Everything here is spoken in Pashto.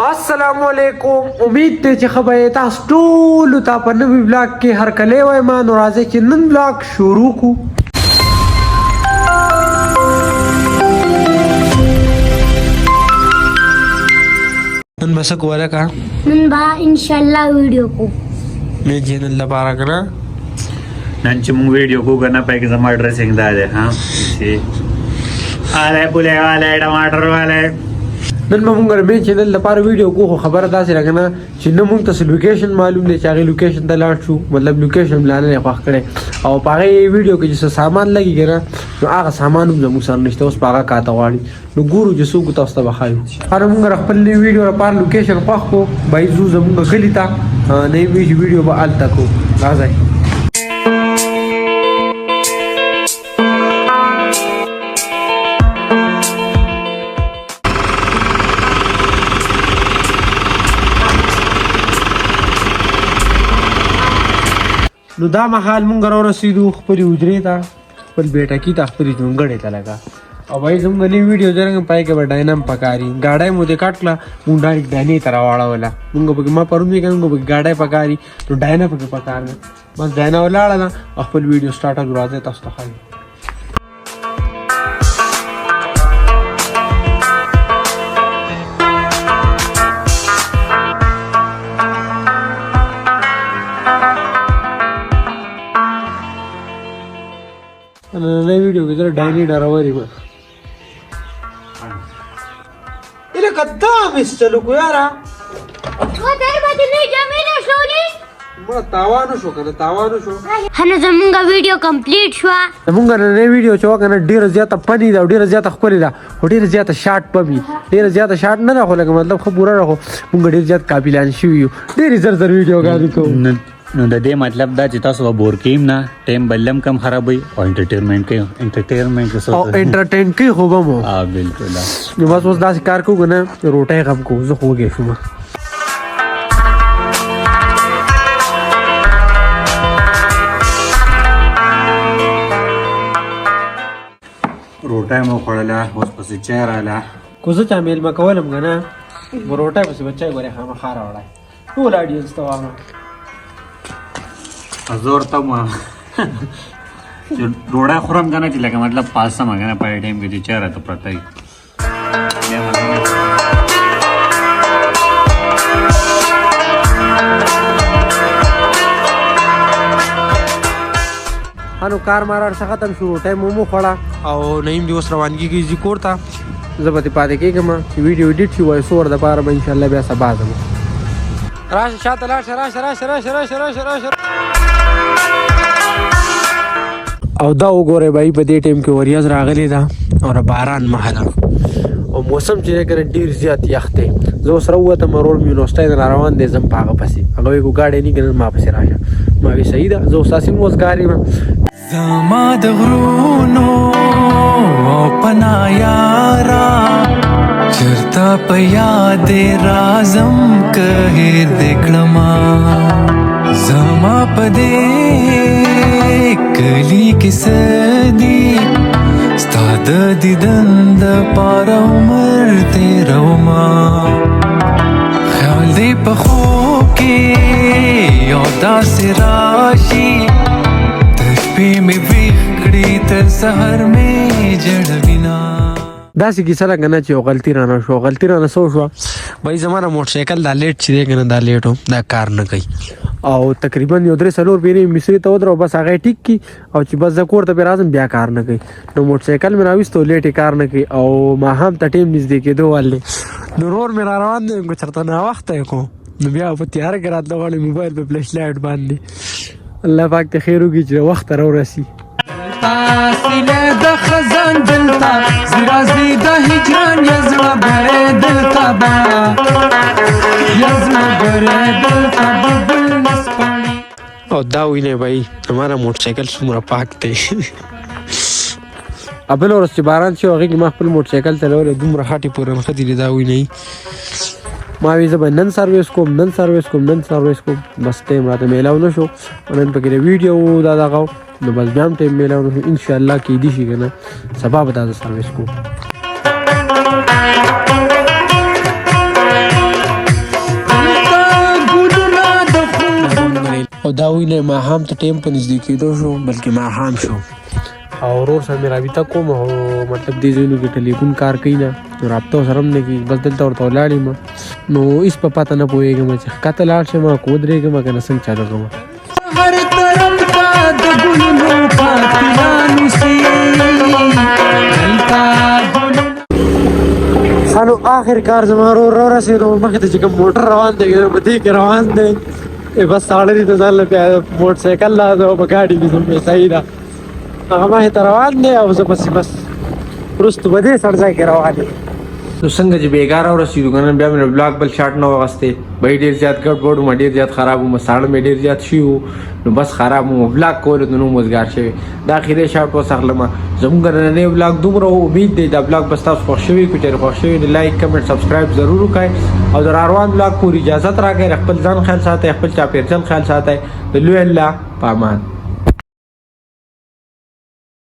अस्सलामुअलैकुम। उम्मीद ته چې خبره تاسو ټول ته په نوې بلاګ کې هر کله وای ما نو راځي چې نن بلاګ شروع کو. نن بس کوله کا نن با ان شاء الله ویډیو کو نه جنن لپاره کنه نن چې موږ ویډیو کو کنه پای کې زما ډریسینګ دا ده ها چې آله بوله والے ټماټر والے نن موږ به چې نن لپاره ویډیو کو خبره تاسو راغنه چې نن موږ ته لوکیشن معلوم دی چې هغه لوکیشن ته لاړ شو مطلب لوکیشن پلان نه خوښ کړي او پاره ویډیو کې چې سامان لګي کنه نو هغه سامان هم موږ سره نشته اوس پاره کاته واړي نو ګورو چې څوک تاسو ته وخایو هر موږ خپل ویډیو لپاره لوکیشن خوښ کو بای زو زموږ کلی ته نه ویډیو به الته کو راځي. نو دا مهال مونږ راورسېدو خپلې حجرې ته خپل بیټکي ته خپلې جونګړې ته لګه او بھائی زموږ نوې ویډیو زرنګ پای کې به ډاینام پکاري ګاډی مو دې کټله مونږ ډایرکټ ډاینې ته راواړوله مونږ پکې ما پرون وی کوم پکې ګاډی پکاري نو ډاینه پکې پکار نه بس ډاینه ولاړه ده خپل ویډیو سٹارټ راځي تاسو ته ښایي. नई वीडियो की तरह डायनी डरावरी में इले कद्दा मिस चलो को यारा वो दर बाजू नहीं जमीन शोनी ما تاوانو شو کنه تاوانو شو هنه زمونږ ویډیو کمپلیټ شو زمونږ نوې ویډیو چې وکنه ډیر زیاته پنی دا ډیر زیاته خولي دا ډیر زیاته شارټ پبي ډیر زیاته شارټ نه راخو لکه مطلب خو پورا راخو مونږ ډیر زیات قابلان شو یو ډیر زر ویډیو غاري کو نو د دې مطلب دا چې تاسو بور کېم نه ټایم بلم کم خرابوي او انټرټینمنټ کې او انټرټین کې خو به مو ها بالکل نو بس دا کار کو کنه روټه غم کو زه خوږې شوم روټه مو خړله اوس پسې چای رااله کو زه چا میل ما کولم کنه روټه پسې بچای غره خامخا راوړای ټول اډینس ته وامه زور ته ما چې ډوډۍ خورم کنه چې لکه مطلب پاسه ما کنه په ټایم کې چې چهره ته پرته وي انو کار مارار څخه ختم شو ټایم مو خوړه او نیم دی اوس روانګي کې ذکر تا زبته پاتې کېږم چې ویډیو اډیټ شي وای سور د پاره به ان شاء الله بیا سبا زمو راشه شاته لاړ راشه او دا وګوره بھائی په دې ټیم کې وریاض راغلی دا او باران محله او موسم چې کنه ډیر زیات یخته زه سره وته مرور یونیورسيټي نه روان دي زم پاغه پسې هغه یو گاډي نه کنه ما پسې راشه ما وی صحیح ده زه ساسي موس غاري ما زما د غرونو پنا یارا چرتا په یاد رازم که دکړما زما پدې کلی کې سدي ستاد دیدن د پار عمر تیروما خیال دې په خوب کې یو داسې راشي تشبې مې وکړي تر سحر مې جړوینا داسې کیسه لګ نه چې غلطی رانه شو بھائی زمانہ موټر سایکل دا لیټ چې دی کنه دا لیټو دا کار نه کوي او تقریبا یو درې سلور پیری مصری ته ودرو بس هغه ټیک کی او چې بس ذکر ته راځم بیا کار نه کوي نو موټر سایکل مې راوستو لیټ کار نه کوي او ما هم ته ټیم نږدې کېدو والله نور مې روان دي چرته نه وخت کو نو بیا په تیار کې راتلو غواړم موبایل په فلش لایټ باندې الله پاک ته خیر وکړي چې وخت راورسي فاصله د خزان دلتا زرازی د هجران یزما بره دلتا با یزما بره دلتا ببل نسپانی او دا وینه بھائی हमारा موټرسایکل څومره پاک دی ابل ورځ چې باران شو هغه کې ما خپل موټرسایکل چلول دومره هاټي پورن خدي دا وینه ما وی زه نن سرویس کوم بس ټیم راته میلاو نشو نن پکې ویډیو دا دغه نو بس بیا هم ټیم میلاو نشو ان شاء الله کې دي شي کنه سبا به دا سرویس کوم دا وینه ماښام ته ټایم په نږدې کېدو شو بلکې ماښام شو او ورور سره مې رابطه کوم او مطلب دې ځایونو کې ټلیفون کار کوي نه نو رابطه ورسره هم نه کېږي بس دلته ورته ولاړ یم نو هېڅ په پته نه پوهېږم چې ښکته لاړ شم که ودرېږم که نه څنګه چاته کوم هر طرف ته د ګلونو قاتلانو سي دلته سالو آخر کار زما ورور راورسېدو مخې ته چې کوم موټر روان دی په دې کې روان دی بس ساړه دي ته ځان له بیا موټر سایکل لا ده او په ګاډي کې زما صحیح ده هغه مخې ته روان دی او زه پسې بس وروستو به دې سړ ځای کې روان یم نو څنګه چې بېګاره ورسېدو که نه بیا مې بلاک بل شاټ نه واغستې بهی ډېر زیات ګډوډ وم ډېر زیات خراب وم ساړه مې ډېر زیات شوي وو نو بس خراب وم بلاک کولو ته نو مزګار شوی دا اخري شاټ وسخلمه زموږ نننی بلاک دومره امید دی دا بلاک بس تاسو خوښ شوي که چېرې خوښ شوي نو لایک کمنټ سبسکرایب ضرور وکړئ او د راروان بلاک پورې اجازت راکړئ خپل ځان خیال ساتئ خپل چاپېریال خیال ساتئ د لوی الله په امان